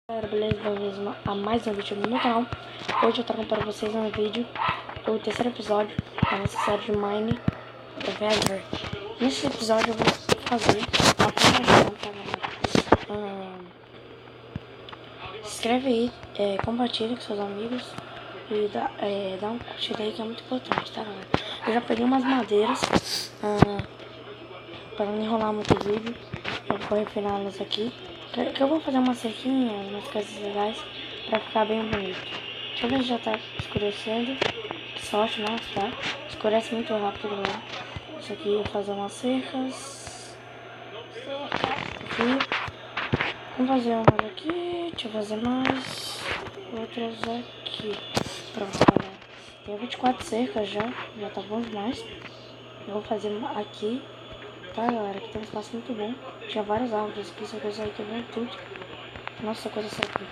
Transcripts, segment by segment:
Galera, beleza? Bem-vindos a mais um vídeo no meu canal. Hoje eu trago para vocês um vídeo do terceiro episódio da nossa série de Mine Ever. Nesse episódio eu vou fazer uma promoção, tá, galera? Se inscreve aí, compartilha com seus amigos e dá um curtida aí que é muito importante, tá, galera? Eu já peguei umas madeiras para não enrolar muito o vídeo. Eu vou refiná-las aqui. Que eu vou fazer uma cerquinha, umas coisas legais pra ficar bem bonito. Deixa eu ver se já tá escurecendo. Que sorte, nossa, tá? Escurece muito rápido, galera. Isso aqui eu vou fazer umas cercas. Aqui. Vamos fazer umas aqui. Deixa eu fazer mais. Outras aqui. Pronto, galera. Tem 24 cercas já. Já tá bom demais. Eu vou fazer aqui. Tá, galera? Aqui tem um espaço muito bom. Tinha várias árvores aqui, só que eu saí quebrando tudo. Nossa, coisa séria aqui.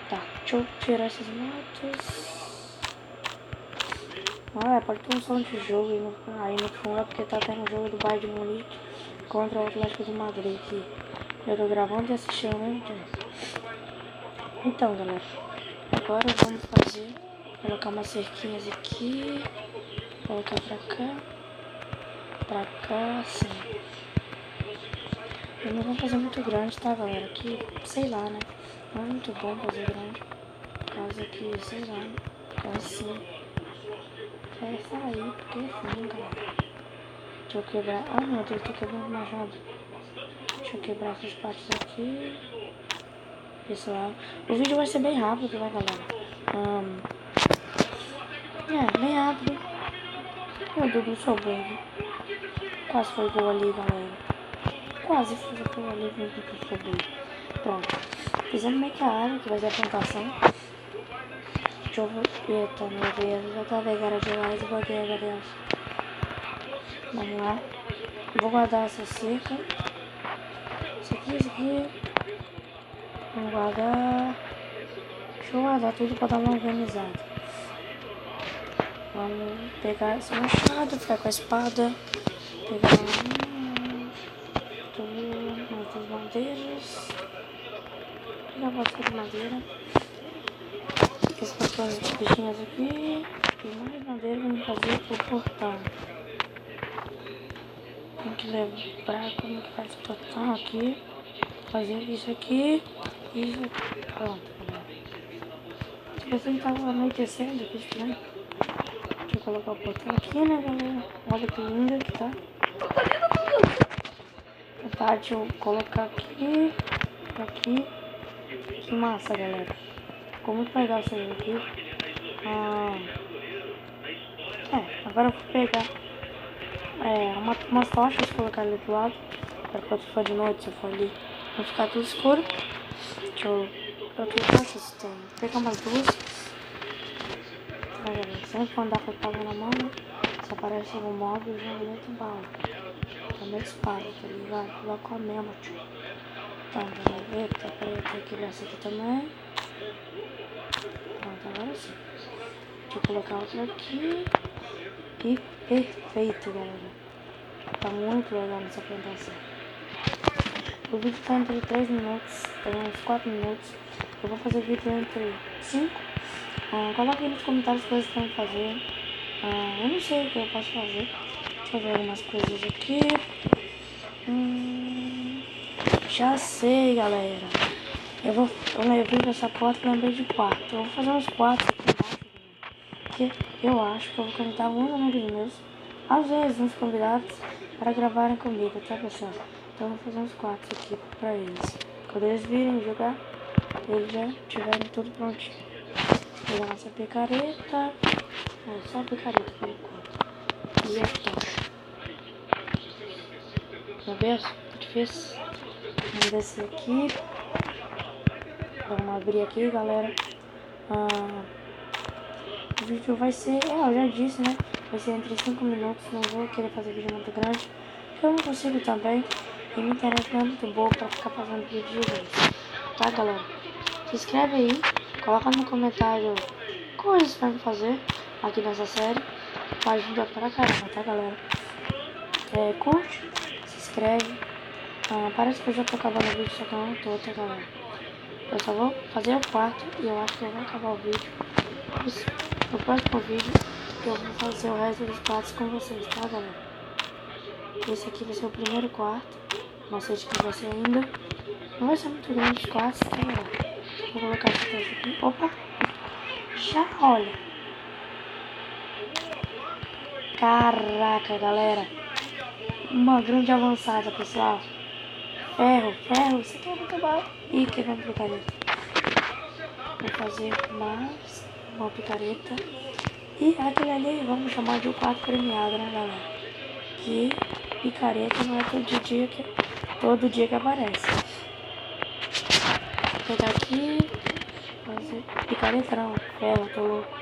Tá, deixa eu tirar esses matos. Pode ter um som de jogo aí no fundo, porque tá tendo um jogo do Bayern de Munique contra o Atlético de Madrid aqui. Eu tô gravando e assistindo ao mesmo tempo. Então, galera, agora vamos colocar umas cerquinhas aqui. Colocar pra cá, assim. Eu não vou fazer muito grande, tá, galera? Que, sei lá, né? Não é muito bom fazer grande. Por causa que, sei lá, assim. Vai sair, porque é fim, galera. Deixa eu quebrar. Ah, meu Deus, tô quebrando o machado. Deixa eu quebrar essas partes aqui. Pessoal, o vídeo vai ser bem rápido, né, galera? Bem rápido. Meu Deus, sou burro. Quase foi gol ali, galera. Quase foi gol ali, meu Deus, sou burro. Pronto. Fizemos meio que a área, que vai ser a plantação. Deixa eu ver. Eita, meu Deus. Eu tava cara de lá e botei a galera. Vamos lá. Vou guardar essa seca. Isso aqui. Vamos guardar. Deixa eu guardar tudo pra dar uma organizada. Vamos pegar esse machado, ficar com a espada. Pegar mais duas madeiras. Pegar bastante madeira. Essas bichinhas aqui. E mais madeira vamos fazer o portão. Tem que lembrar como que faz o portão aqui. Fazer isso aqui. Isso aqui. Pronto, galera. Se você não tava anoitecendo, que estranho. Deixa eu colocar o portão aqui, né, galera? Olha que linda que tá. Tá, deixa eu colocar aqui. Aqui. Que massa, galera. Ficou muito legal isso aí aqui. Agora eu vou pegar umas tochas e colocar ali do lado. Para quando for de noite, se eu for ali, não ficar tudo escuro. Deixa eu trocar essas tem. Vou pegar umas duas. Galera, sempre quando dá pra pagar na mão, né? Se aparece algum móvel, já meto bala. É meio espada, tá ligado? Lá com a mesma, tio. Então, galera, eita, peraí, eu tenho que quebrar essa aqui também. Pronto, agora sim. Deixa eu colocar outra aqui. E perfeito, galera. Tá muito legal nessa plantação. O vídeo tá entre 3 minutos, tem uns 4 minutos. Eu vou fazer vídeo entre 5. Coloque aí nos comentários coisas que eu vou fazer. Eu não sei o que eu posso fazer. Deixa eu ver algumas coisas aqui. Já sei, galera. Eu levei essa porta e lembrei de quarto. Eu vou fazer uns quartos aqui embaixo. Porque eu acho que eu vou conectar alguns amigos meus. Às vezes, uns convidados para gravarem comigo, tá, pessoal? Então eu vou fazer uns quartos aqui pra eles. Quando eles virem jogar, eles já tiverem tudo prontinho. Vou pegar nossa picareta. Só a picareta por enquanto. E aqui, ó. Já viu? Tá difícil. Vamos descer aqui. Vamos abrir aqui, galera. O vídeo vai ser, eu já disse, né? Vai ser entre 5 minutos. Não vou querer fazer vídeo muito grande. Porque eu não consigo também. E minha internet não é muito boa pra ficar fazendo vídeo gigante. Tá, galera? Se inscreve aí. Coloca no comentário coisas pra me fazer aqui nessa série. Ajuda pra caramba, tá, galera? Curte, se inscreve. Parece que eu já tô acabando o vídeo, só que eu não tô, tá, galera? Eu só vou fazer o quarto e eu acho que eu vou acabar o vídeo. No próximo vídeo eu vou fazer o resto dos quartos com vocês, tá, galera? Esse aqui vai ser o primeiro quarto. Não sei de que vai ser ainda. Não vai ser muito grande os quartos, tá, galera? Vou colocar essa peça aqui. Opa! Já olha! Caraca, galera! Uma grande avançada, pessoal. Ferro, isso aqui é muito bom. Ih, quebrou uma picareta. Vou fazer mais uma picareta. E aquele ali vamos chamar de o quarto premiado, né, galera? Que picareta não é todo dia que aparece. Vou pegar aqui. Fazer picareta não, ferro, tô louco.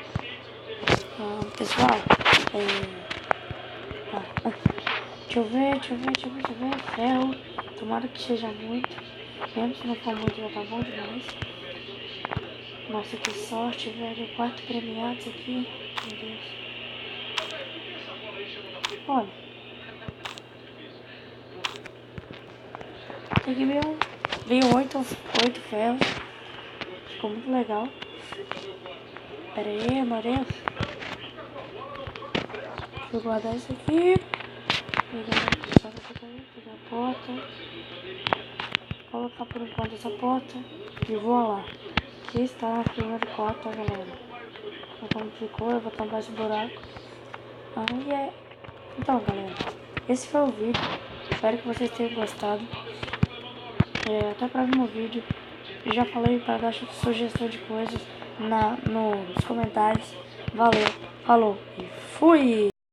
Pessoal, deixa eu ver. Ferro. Tomara que seja muito. Mesmo se não for muito, já tá bom demais. Nossa, que sorte, velho. 4 premiados aqui. Meu Deus. Olha. Aqui veio 8 ferros. Ficou muito legal. Pera aí, meu Deus. Deixa eu guardar isso aqui. Pegar a porta. Colocar por enquanto essa porta. E vou lá. Aqui está a primeira porta, galera. Olha como ficou, eu vou tampar esse buraco. Então, galera, esse foi o vídeo. Espero que vocês tenham gostado. Até o próximo vídeo. Eu já falei para dar sugestão de coisas nos comentários. Valeu, falou e fui!